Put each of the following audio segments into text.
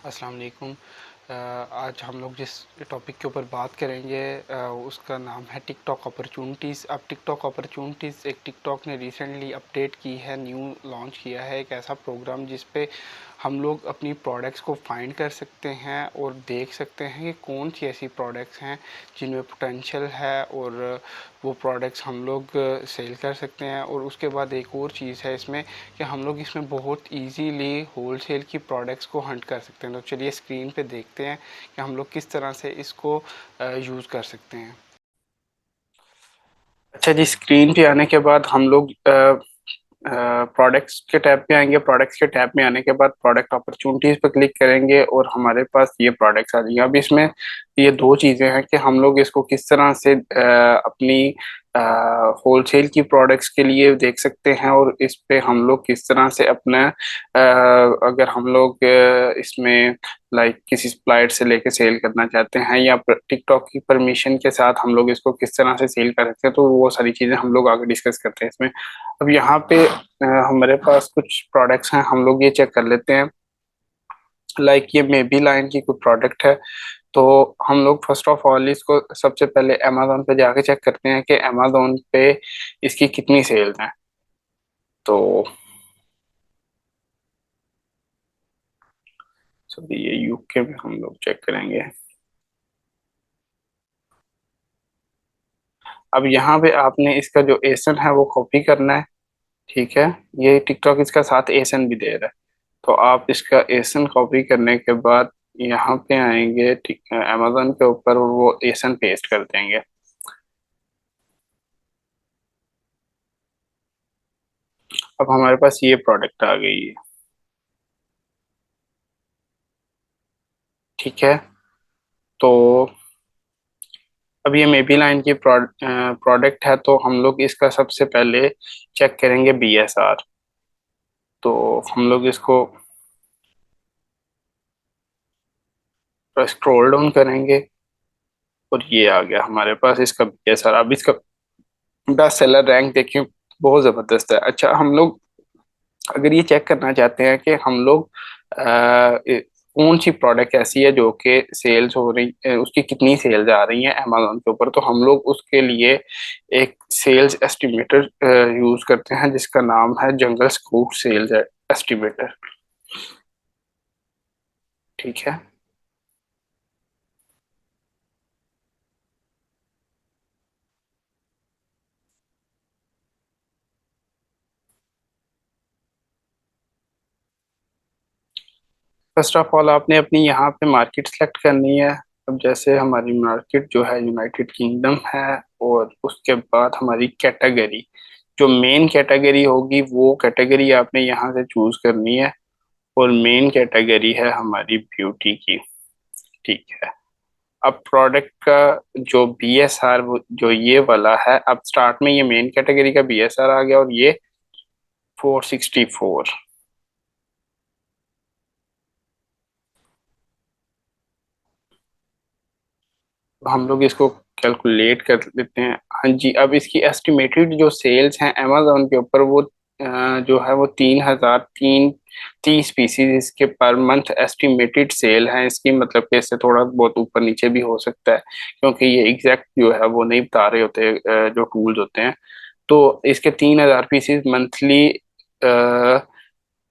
अस्सलाम वालेकुम। आज हम लोग जिस टॉपिक के ऊपर बात करेंगे उसका नाम है टिकटॉक अपॉर्चुनिटीज़। अब टिकटॉक अपॉर्चुनिटीज़ एक टिकटॉक ने रिसेंटली अपडेट की है, न्यू लॉन्च किया है एक ऐसा प्रोग्राम जिस पे हम लोग अपनी प्रोडक्ट्स को फाइंड कर सकते हैं और देख सकते हैं कि कौन सी ऐसी प्रोडक्ट्स हैं जिनमें पोटेंशियल है और वो प्रोडक्ट्स हम लोग सेल कर सकते हैं। और उसके बाद एक और चीज़ है इसमें कि हम लोग इसमें बहुत इजीली होलसेल की प्रोडक्ट्स को हंट कर सकते हैं। तो चलिए स्क्रीन पे देखते हैं कि हम लोग किस तरह से इसको यूज़ कर सकते हैं। अच्छा जी, स्क्रीन पे आने के बाद हम लोग प्रोडक्ट्स के टैब पे आएंगे। प्रोडक्ट्स के टैब में आने के बाद प्रोडक्ट अपॉर्चुनिटीज पर क्लिक करेंगे और हमारे पास ये प्रोडक्ट्स आ जाएंगे। अब इसमें ये दो चीज़ें हैं कि हम लोग इसको किस तरह से अपनी होलसेल की प्रोडक्ट्स के लिए देख सकते हैं और इस पे हम लोग किस तरह से अपना अगर हम लोग इसमें लाइक किसी सप्लायर से लेके सेल करना चाहते हैं या टिकटॉक की परमिशन के साथ हम लोग इसको किस तरह से सेल कर सकते हैं, तो वो सारी चीज़ें हम लोग आगे डिस्कस करते हैं इसमें। अब यहाँ पे हमारे पास कुछ प्रोडक्ट्स हैं, हम लोग ये चेक कर लेते हैं। लाइक ये मेबी लाइन की कोई प्रोडक्ट है, तो हम लोग फर्स्ट ऑफ ऑल इसको सबसे पहले अमेजोन पे जाके चेक करते हैं कि अमेजोन पे इसकी कितनी सेल्स हैं। तो सभी ये यूके में हम लोग चेक करेंगे। अब यहाँ पे आपने इसका जो एसन है वो कॉपी करना है, ठीक है। ये टिकटॉक इसका साथ एसन भी दे रहा है, तो आप इसका एसन कॉपी करने के बाद यहाँ पे आएंगे ठीक अमेजोन के ऊपर और वो एसन पेस्ट कर देंगे। अब हमारे पास ये प्रोडक्ट आ गई है, ठीक है। तो अब ये मेबी लाइन की प्रोडक्ट है, तो हम लोग इसका सबसे पहले चेक करेंगे बीएसआर। तो हम लोग इसको स्क्रॉल डाउन करेंगे और ये आ गया हमारे पास इसका बीएसआर। अब इसका बेस्ट सेलर रैंक देखिए, बहुत जबरदस्त है। अच्छा, हम लोग अगर ये चेक करना चाहते हैं कि हम लोग कौन सी प्रोडक्ट ऐसी है जो कि सेल्स हो रही उसकी कितनी सेल्स आ रही हैं अमेजोन के ऊपर, तो हम लोग उसके लिए एक सेल्स एस्टिमेटर यूज करते हैं जिसका नाम है जंगल स्कूप सेल्स एस्टिमेटर, ठीक है। फर्स्ट ऑफ ऑल आपने अपनी यहाँ पे मार्केट सेलेक्ट करनी है। अब जैसे हमारी मार्केट जो है यूनाइटेड किंगडम है, और उसके बाद हमारी कैटेगरी, जो मेन कैटेगरी होगी वो कैटेगरी आपने यहाँ से चूज करनी है। और मेन कैटेगरी है हमारी ब्यूटी की, ठीक है। अब प्रोडक्ट का जो बीएसआर जो ये वाला है, अब स्टार्ट में ये मेन कैटेगरी का बीएसआर आ गया और ये 464। हम लोग इसको कैलकुलेट कर लेते हैं। हाँ जी, अब इसकी एस्टिमेटेड जो सेल्स हैं अमेजोन के ऊपर वो जो है वो 3,330 पीसीज इसके पर मंथ एस्टिमेटेड सेल है इसकी। मतलब कि इससे थोड़ा बहुत ऊपर नीचे भी हो सकता है, क्योंकि ये एग्जैक्ट जो है वो नहीं बता रहे होते जो टूल्स होते हैं। तो इसके 3,000 पीसीज मंथली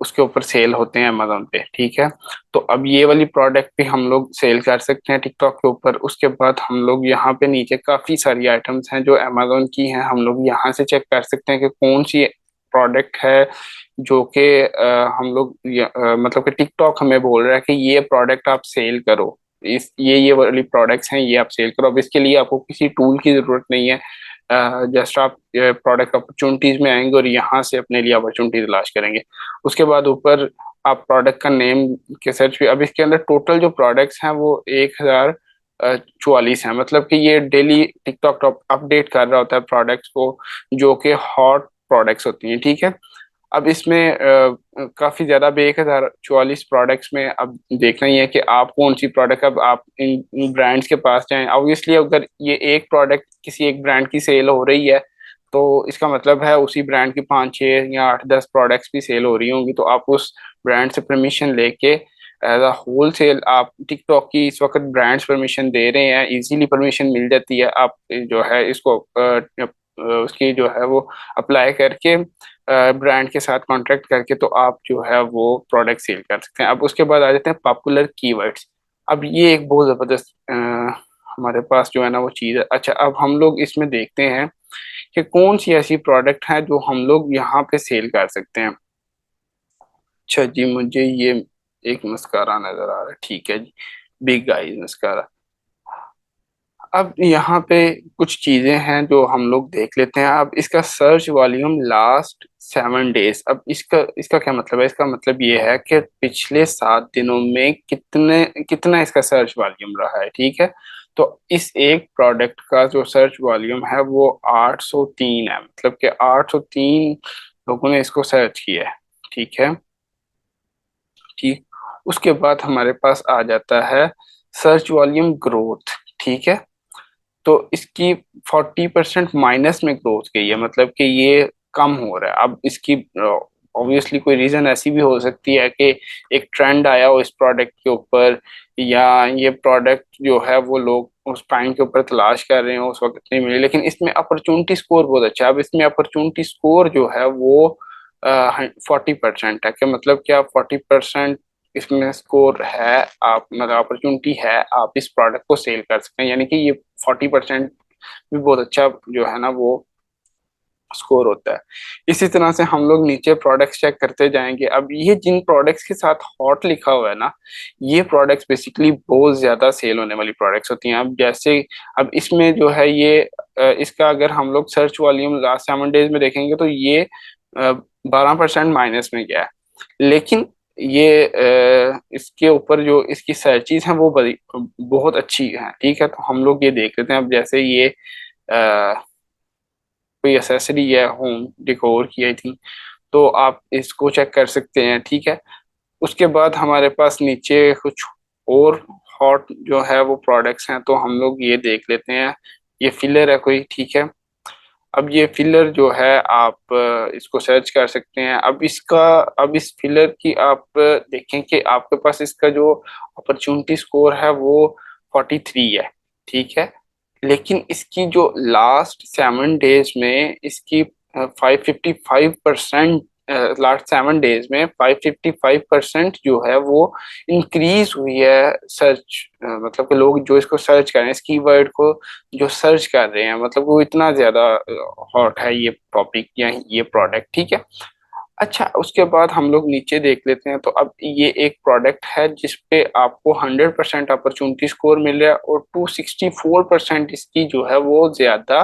उसके ऊपर सेल होते हैं अमेजोन पे, ठीक है। तो अब ये वाली प्रोडक्ट भी हम लोग सेल कर सकते हैं टिकटॉक के ऊपर। उसके बाद हम लोग यहाँ पे नीचे काफी सारी आइटम्स हैं जो अमेजोन की हैं, हम लोग यहाँ से चेक कर सकते हैं कि कौन सी प्रोडक्ट है जो कि हम लोग मतलब कि टिकटॉक हमें बोल रहा है कि ये प्रोडक्ट आप सेल करो। इस ये वाली प्रोडक्ट्स हैं, ये आप सेल करो। अब इसके लिए आपको किसी टूल की जरूरत नहीं है, जस्ट आप प्रोडक्ट अपॉर्चुनिटीज में आएंगे और यहाँ से अपने लिए अपॉर्चुनिटी तलाश करेंगे। उसके बाद ऊपर आप प्रोडक्ट का नेम के सर्च भी। अब इसके अंदर टोटल जो प्रोडक्ट्स हैं वो 1,044 हैं। मतलब कि ये डेली टिकटॉक अपडेट कर रहा होता है प्रोडक्ट्स को, जो कि हॉट प्रोडक्ट्स होती हैं, ठीक है। अब इसमें काफी ज्यादा, अब 1,044 प्रोडक्ट्स में अब देखना ही है कि आप कौन सी प्रोडक्ट, अब आप इन ब्रांड्स के पास जाएं। ऑब्वियसली अगर ये एक प्रोडक्ट किसी एक ब्रांड की सेल हो रही है, तो इसका मतलब है उसी ब्रांड की 5, 6 या 8, 10 प्रोडक्ट्स भी सेल हो रही होंगी। तो आप उस ब्रांड से परमिशन लेके एज अ होल सेल आप टिकटॉक की इस वक्त ब्रांड्स परमिशन दे रहे हैं, इजीली परमिशन मिल जाती है। आप जो है इसको उसकी जो है वो अप्लाई करके ब्रांड के साथ कॉन्ट्रैक्ट करके तो आप जो है वो प्रोडक्ट सेल कर सकते हैं। अब उसके बाद आ जाते हैं पॉपुलर कीवर्ड्स। अब ये एक बहुत जबरदस्त हमारे पास जो है ना वो चीज़ है। अच्छा, अब हम लोग इसमें देखते हैं कि कौन सी ऐसी प्रोडक्ट है जो हम लोग यहाँ पे सेल कर सकते हैं। अच्छा जी, मुझे ये एक मस्कारा नजर आ रहा है, ठीक है जी, बिग आईज मस्कारा। अब यहाँ पे कुछ चीजें हैं जो हम लोग देख लेते हैं। अब इसका सर्च वॉल्यूम लास्ट 7 डेज। अब इसका इसका क्या मतलब है? इसका मतलब ये है कि पिछले 7 दिनों में कितने कितना इसका सर्च वॉल्यूम रहा है, ठीक है। तो इस एक प्रोडक्ट का जो सर्च वॉल्यूम है वो 803 है, मतलब कि 803 लोगों ने इसको सर्च किया है, ठीक है। ठीक, उसके बाद हमारे पास आ जाता है सर्च वॉल्यूम ग्रोथ, ठीक है। तो इसकी 40% माइनस में ग्रोथ गई है, मतलब कि ये कम हो रहा है। अब इसकी ऑब्वियसली कोई रीजन ऐसी भी हो सकती है कि एक ट्रेंड आया हो इस प्रोडक्ट के ऊपर, या ये प्रोडक्ट जो है वो लोग उस टाइम के ऊपर तलाश कर रहे हो, उस वक्त नहीं मिली। लेकिन इसमें अपॉर्चुनिटी स्कोर बहुत अच्छा है। अब इसमें अपॉर्चुनिटी स्कोर जो है वो 40% है। कि मतलब क्या 40% इसमें स्कोर है, आप मतलब अपॉर्चुनिटी है, आप इस प्रोडक्ट को सेल कर सकते हैं। यानी कि ये 40% भी बहुत अच्छा जो है ना वो स्कोर होता है। इसी तरह से हम लोग नीचे प्रोडक्ट्स चेक करते जाएंगे। अब ये जिन प्रोडक्ट्स के साथ हॉट लिखा हुआ है ना, ये प्रोडक्ट्स बेसिकली बहुत ज्यादा सेल होने वाली प्रोडक्ट्स होती हैं। अब जैसे अब इसमें जो है ये इसका अगर हम लोग सर्च वॉल्यूम लास्ट 7 डेज में देखेंगे तो ये 12% माइनस में गया है। लेकिन ये इसके ऊपर जो इसकी सर्चिज हैं वो बड़ी बहुत अच्छी हैं, ठीक है। तो हम लोग ये देख लेते हैं। अब जैसे ये कोई एसेसरी है होम डेकोर की, आई थिंक, तो आप इसको चेक कर सकते हैं, ठीक है। उसके बाद हमारे पास नीचे कुछ और हॉट जो है वो प्रोडक्ट्स हैं, तो हम लोग ये देख लेते हैं। ये फिलर है कोई, ठीक है। अब ये फिलर जो है आप इसको सर्च कर सकते हैं। अब इसका अब इस फिलर की आप देखें कि आपके पास इसका जो अपॉर्चुनिटी स्कोर है वो 43 है, ठीक है। लेकिन इसकी जो लास्ट 7 डेज में इसकी 555%, लास्ट 7 डेज में 555% जो है वो इंक्रीज हुई है सर्च। मतलब कि लोग जो इसको सर्च कर रहे हैं, इस कीवर्ड को जो सर्च कर रहे हैं, मतलब वो इतना ज्यादा हॉट है ये टॉपिक या ये प्रोडक्ट, ठीक है। अच्छा, उसके बाद हम लोग नीचे देख लेते हैं। तो अब ये एक प्रोडक्ट है जिसपे आपको 100% अपॉर्चुनिटी स्कोर मिल रहा है और 264% इसकी जो है वो ज्यादा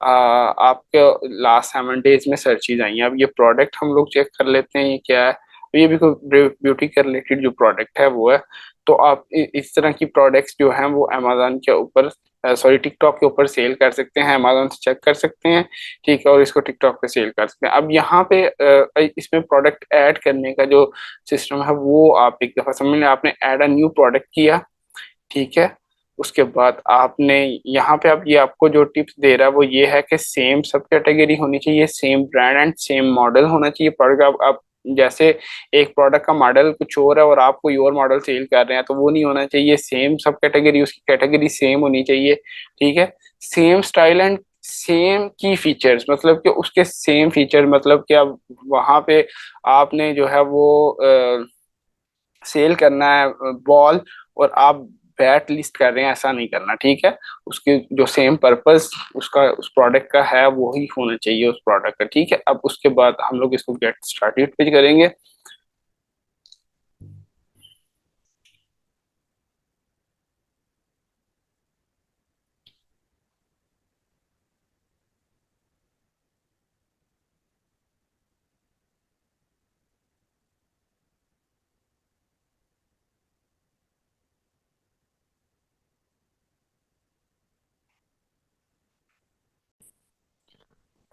आपके लास्ट 7 डेज में सर्चेज आई हैं। अब ये प्रोडक्ट हम लोग चेक कर लेते हैं ये क्या है। ये भी कोई ब्यूटी के रिलेटेड जो प्रोडक्ट है वो है। तो आप इस तरह की प्रोडक्ट्स जो हैं वो अमेजोन के ऊपर, सॉरी, टिकटॉक के ऊपर सेल कर सकते हैं, अमेजोन से चेक कर सकते हैं, ठीक है। और इसको टिकटॉक पे सेल कर सकते हैं। अब यहाँ पे इसमें प्रोडक्ट ऐड करने का जो सिस्टम है वो आप एक दफा समझ लें। आपने ऐड अ न्यू प्रोडक्ट किया, ठीक है। उसके बाद आपने यहाँ पे अब ये आपको जो टिप्स दे रहा है वो ये है कि सेम सब कैटेगरी होनी चाहिए, same brand and same model होना चाहिए प्रोडक्ट। अब जैसे एक प्रोडक्ट का मॉडल कुछ और है और आप कोई और मॉडल सेल कर रहे हैं तो वो नहीं होना चाहिए। सेम सब कैटेगरी, उसकी कैटेगरी सेम होनी चाहिए, ठीक है। सेम स्टाइल एंड सेम की फीचर्स, मतलब कि उसके सेम फीचर, मतलब कि अब वहां पे आपने जो है वो सेल करना है बॉल और आप बैट लिस्ट कर रहे हैं, ऐसा नहीं करना, ठीक है। उसके जो सेम पर्पस उसका उस प्रोडक्ट का है वही होना चाहिए उस प्रोडक्ट का, ठीक है। अब उसके बाद हम लोग इसको गेट स्टार्टेड पे करेंगे।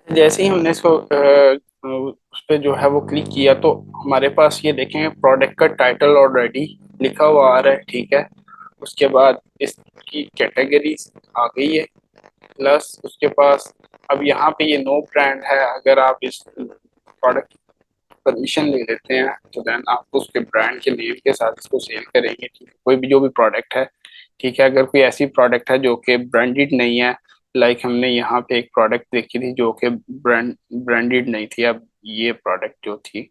जैसे ही हमने इसको उस पर जो है वो क्लिक किया तो हमारे पास ये देखें प्रोडक्ट का टाइटल ऑलरेडी लिखा हुआ आ रहा है, ठीक है। उसके बाद इसकी कैटेगरी आ गई है, प्लस उसके पास अब यहाँ पे ये नो ब्रांड है। अगर आप इस प्रोडक्ट परमिशन ले लेते हैं, तो देन आप उसके ब्रांड के नेम के साथ इसको सेल करेंगे, ठीक है। कोई भी जो भी प्रोडक्ट है, ठीक है। अगर कोई ऐसी प्रोडक्ट है जो कि ब्रांडेड नहीं है, लाइक हमने यहाँ पे एक प्रोडक्ट देखी थी जो कि ब्रांडेड नहीं थी। अब ये प्रोडक्ट जो थी,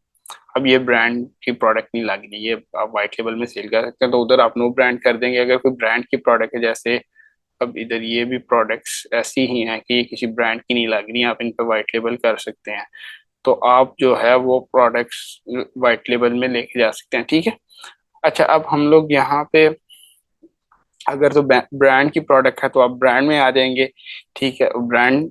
अब ये ब्रांड की प्रोडक्ट नहीं लग रही, ये आप वाइट लेबल में सेल कर सकते हैं, तो उधर आप नो ब्रांड कर देंगे। अगर कोई ब्रांड की प्रोडक्ट है, जैसे अब इधर ये भी प्रोडक्ट्स ऐसी ही हैं कि ये किसी ब्रांड की नहीं लग रही, आप इन पर वाइट लेबल कर सकते हैं। तो आप जो है वो प्रोडक्ट्स वाइट लेबल में लेके जा सकते हैं, ठीक है। अच्छा, अब हम लोग यहाँ पे अगर तो ब्रांड की प्रोडक्ट है तो आप ब्रांड में आ जाएंगे, ठीक है। ब्रांड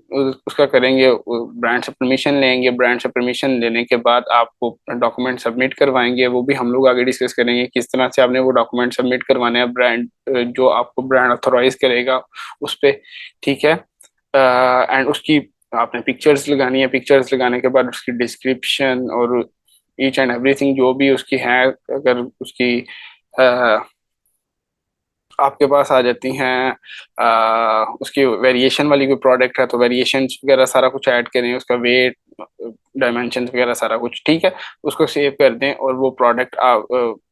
उसका करेंगे, ब्रांड से परमिशन लेंगे। ब्रांड से परमिशन लेने के बाद आपको डॉक्यूमेंट सबमिट करवाएंगे, वो भी हम लोग आगे डिस्कस करेंगे किस तरह से आपने वो डॉक्यूमेंट सबमिट करवाने हैं ब्रांड जो आपको ब्रांड ऑथोराइज करेगा उस पे, ठीक है। एंड उसकी आपने पिक्चर्स लगानी है। पिक्चर्स लगाने के बाद उसकी डिस्क्रिप्शन और ईच एंड एवरीथिंग जो भी उसकी है, अगर उसकी आपके पास आ जाती हैं, उसकी वेरिएशन वाली कोई प्रोडक्ट है तो वेरिएशन वगैरह सारा कुछ ऐड करें, उसका वेट, डायमेंशन वगैरह सारा कुछ, ठीक है। उसको सेव कर दें और वो प्रोडक्ट आप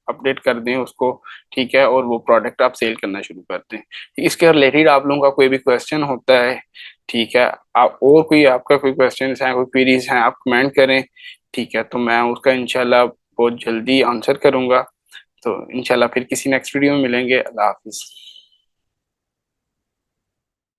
अपडेट कर दें उसको, ठीक है। और वो प्रोडक्ट आप सेल करना शुरू कर दें। इसके रिलेटेड आप लोगों का कोई भी क्वेश्चन होता है, ठीक है, आप और कोई आपका कोई क्वेश्चन है, कोई क्वेरीज हैं, आप कमेंट करें, ठीक है। तो मैं उसका इंशाल्लाह बहुत जल्दी आंसर करूंगा। तो इंशाल्लाह फिर किसी नेक्स्ट वीडियो में मिलेंगे। अल्लाह हाफिज।